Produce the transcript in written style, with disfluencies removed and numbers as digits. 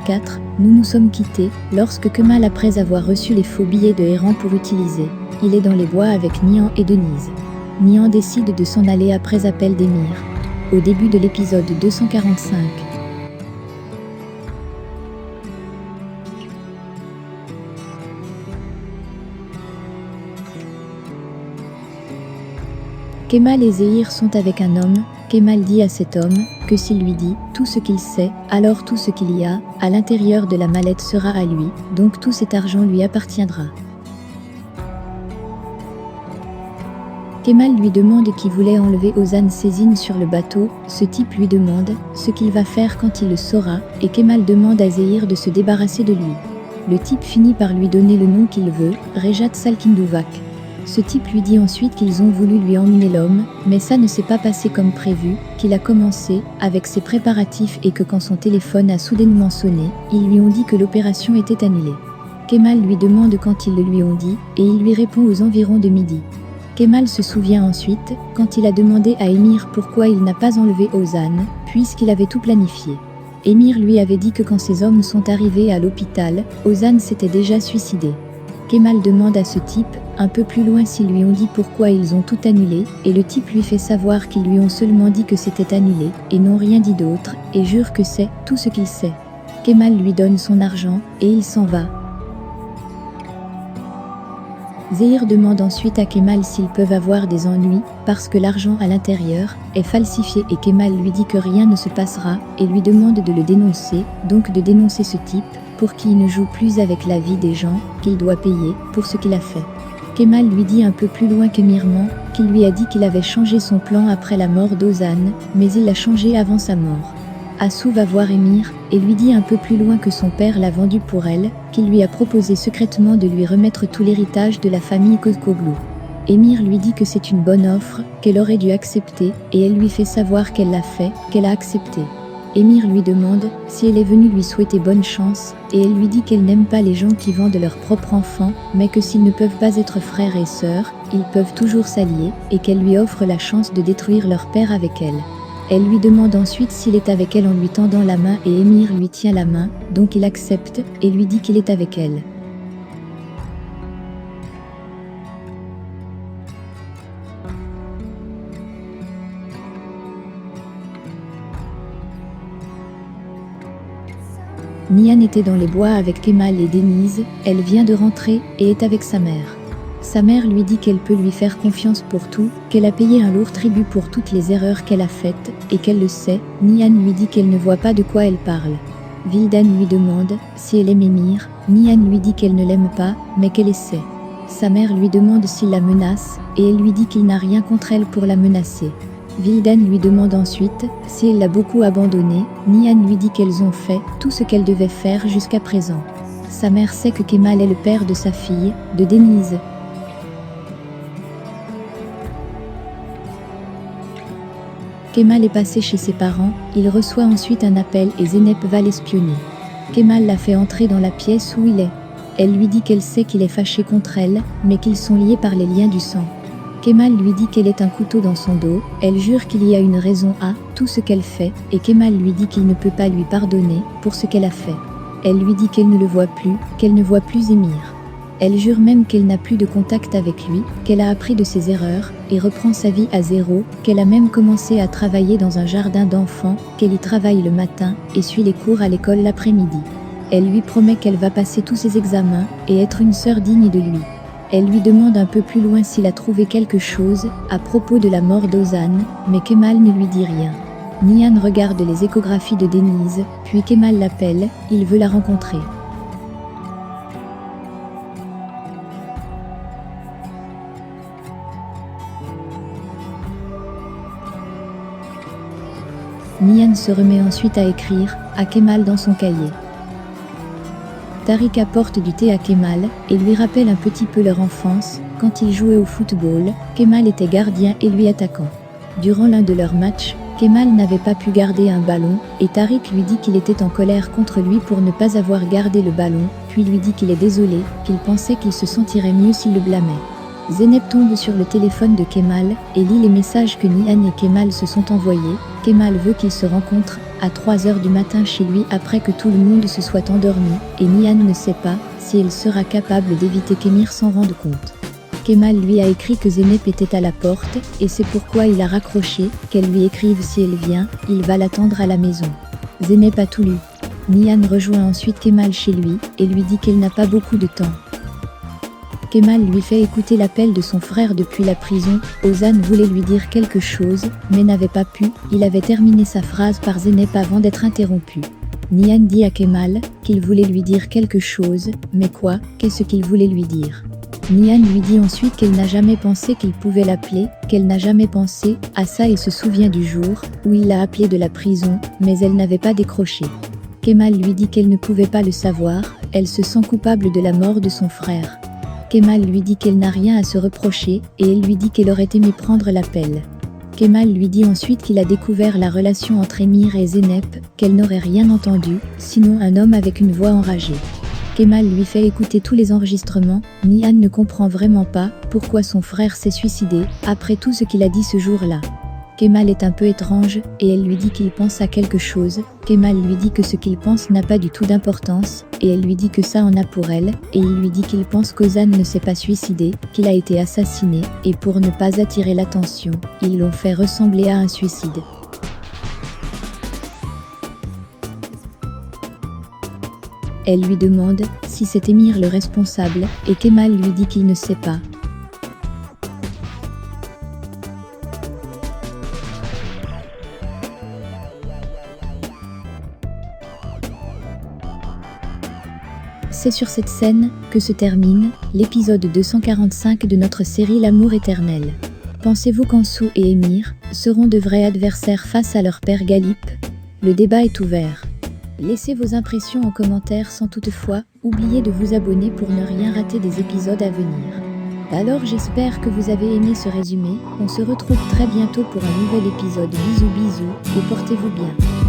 4, nous nous sommes quittés, lorsque Kemal après avoir reçu les faux billets de errant pour utiliser, il est dans les bois avec Nihan et Denise. Nihan décide de s'en aller après appel d'Emir. Au début de l'épisode 245. Kemal et Zéhir sont avec un homme. Kemal dit à cet homme que s'il lui dit tout ce qu'il sait, alors tout ce qu'il y a à l'intérieur de la mallette sera à lui, donc tout cet argent lui appartiendra. Kemal lui demande qui voulait enlever Ozan Sezin sur le bateau. Ce type lui demande ce qu'il va faire quand il le saura, et Kemal demande à Zéhir de se débarrasser de lui. Le type finit par lui donner le nom qu'il veut, Rejat Salkindouvac. Ce type lui dit ensuite qu'ils ont voulu lui emmener l'homme, mais ça ne s'est pas passé comme prévu, qu'il a commencé avec ses préparatifs et que quand son téléphone a soudainement sonné, ils lui ont dit que l'opération était annulée. Kemal lui demande quand ils le lui ont dit, et il lui répond aux environs de midi. Kemal se souvient ensuite, quand il a demandé à Emir pourquoi il n'a pas enlevé Ozan, puisqu'il avait tout planifié. Emir lui avait dit que quand ces hommes sont arrivés à l'hôpital, Ozan s'était déjà suicidé. Kemal demande à ce type, un peu plus loin s'ils lui ont dit pourquoi ils ont tout annulé, et le type lui fait savoir qu'ils lui ont seulement dit que c'était annulé, et n'ont rien dit d'autre, et jure que c'est tout ce qu'il sait. Kemal lui donne son argent, et il s'en va. Zéhir demande ensuite à Kemal s'ils peuvent avoir des ennuis, parce que l'argent à l'intérieur est falsifié et Kemal lui dit que rien ne se passera, et lui demande de le dénoncer, donc de dénoncer ce type, pour qu'il ne joue plus avec la vie des gens, qu'il doit payer pour ce qu'il a fait. Kemal lui dit un peu plus loin qu'Emir ment, qu'il lui a dit qu'il avait changé son plan après la mort d'Ozan, mais il l'a changé avant sa mort. Assou va voir Emir, et lui dit un peu plus loin que son père l'a vendu pour elle, qu'il lui a proposé secrètement de lui remettre tout l'héritage de la famille Kozkoglu. Emir lui dit que c'est une bonne offre, qu'elle aurait dû accepter, et elle lui fait savoir qu'elle l'a fait, qu'elle a accepté. Emir lui demande si elle est venue lui souhaiter bonne chance, et elle lui dit qu'elle n'aime pas les gens qui vendent leurs propres enfants, mais que s'ils ne peuvent pas être frères et sœurs, ils peuvent toujours s'allier, et qu'elle lui offre la chance de détruire leur père avec elle. Elle lui demande ensuite s'il est avec elle en lui tendant la main et Emir lui tient la main, donc il accepte, et lui dit qu'il est avec elle. Nihan était dans les bois avec Kemal et Denise, elle vient de rentrer et est avec sa mère. Sa mère lui dit qu'elle peut lui faire confiance pour tout, qu'elle a payé un lourd tribut pour toutes les erreurs qu'elle a faites, et qu'elle le sait. Nihan lui dit qu'elle ne voit pas de quoi elle parle. Vildan lui demande si elle aime Emir, Nihan lui dit qu'elle ne l'aime pas, mais qu'elle essaie. Sa mère lui demande s'il la menace, et elle lui dit qu'il n'a rien contre elle pour la menacer. Vildan lui demande ensuite si elle l'a beaucoup abandonnée. Nihan lui dit qu'elles ont fait tout ce qu'elles devaient faire jusqu'à présent. Sa mère sait que Kemal est le père de sa fille, de Denise. Kemal est passé chez ses parents, il reçoit ensuite un appel et Zeynep va l'espionner. Kemal la fait entrer dans la pièce où il est. Elle lui dit qu'elle sait qu'il est fâché contre elle, mais qu'ils sont liés par les liens du sang. Kemal lui dit qu'elle est un couteau dans son dos, elle jure qu'il y a une raison à tout ce qu'elle fait, et Kemal lui dit qu'il ne peut pas lui pardonner pour ce qu'elle a fait. Elle lui dit qu'elle ne le voit plus, qu'elle ne voit plus Emir. Elle jure même qu'elle n'a plus de contact avec lui, qu'elle a appris de ses erreurs, et reprend sa vie à zéro, qu'elle a même commencé à travailler dans un jardin d'enfants, qu'elle y travaille le matin, et suit les cours à l'école l'après-midi. Elle lui promet qu'elle va passer tous ses examens, et être une sœur digne de lui. Elle lui demande un peu plus loin s'il a trouvé quelque chose à propos de la mort d'Ozan, mais Kemal ne lui dit rien. Nihan regarde les échographies de Denise, puis Kemal l'appelle, il veut la rencontrer. Nihan se remet ensuite à écrire à Kemal dans son cahier. Tariq apporte du thé à Kemal et lui rappelle un petit peu leur enfance. Quand ils jouaient au football, Kemal était gardien et lui attaquant. Durant l'un de leurs matchs, Kemal n'avait pas pu garder un ballon et Tariq lui dit qu'il était en colère contre lui pour ne pas avoir gardé le ballon, puis lui dit qu'il est désolé, qu'il pensait qu'il se sentirait mieux s'il le blâmait. Zeynep tombe sur le téléphone de Kemal et lit les messages que Nihan et Kemal se sont envoyés. Kemal veut qu'ils se rencontrent à 3 heures du matin chez lui après que tout le monde se soit endormi, et Nihan ne sait pas si elle sera capable d'éviter qu'Emir s'en rende compte. Kemal lui a écrit que Zeynep était à la porte, et c'est pourquoi il a raccroché, qu'elle lui écrive si elle vient, il va l'attendre à la maison. Zeynep a tout lu. Nihan rejoint ensuite Kemal chez lui, et lui dit qu'elle n'a pas beaucoup de temps. Kemal lui fait écouter l'appel de son frère depuis la prison. Ozan voulait lui dire quelque chose, mais n'avait pas pu, il avait terminé sa phrase par Zeynep avant d'être interrompu. Nihan dit à Kemal qu'il voulait lui dire quelque chose, mais quoi, qu'est-ce qu'il voulait lui dire? Nihan lui dit ensuite qu'elle n'a jamais pensé qu'il pouvait l'appeler, qu'elle n'a jamais pensé à ça et se souvient du jour où il l'a appelée de la prison, mais elle n'avait pas décroché. Kemal lui dit qu'elle ne pouvait pas le savoir, elle se sent coupable de la mort de son frère. Kemal lui dit qu'elle n'a rien à se reprocher, et elle lui dit qu'elle aurait aimé prendre l'appel. Kemal lui dit ensuite qu'il a découvert la relation entre Emir et Zeynep, qu'elle n'aurait rien entendu, sinon un homme avec une voix enragée. Kemal lui fait écouter tous les enregistrements. Nihan ne comprend vraiment pas pourquoi son frère s'est suicidé, après tout ce qu'il a dit ce jour-là. Kemal est un peu étrange, et elle lui dit qu'il pense à quelque chose. Kemal lui dit que ce qu'il pense n'a pas du tout d'importance, et elle lui dit que ça en a pour elle, et il lui dit qu'il pense qu'Ozan ne s'est pas suicidé, qu'il a été assassiné, et pour ne pas attirer l'attention, ils l'ont fait ressembler à un suicide. Elle lui demande si c'est Emir le responsable, et Kemal lui dit qu'il ne sait pas. C'est sur cette scène que se termine l'épisode 245 de notre série L'amour éternel. Pensez-vous qu'Ansou et Emir seront de vrais adversaires face à leur père Galip? Le débat est ouvert. Laissez vos impressions en commentaire sans toutefois oublier de vous abonner pour ne rien rater des épisodes à venir. Alors j'espère que vous avez aimé ce résumé, on se retrouve très bientôt pour un nouvel épisode. Bisous bisous et portez-vous bien.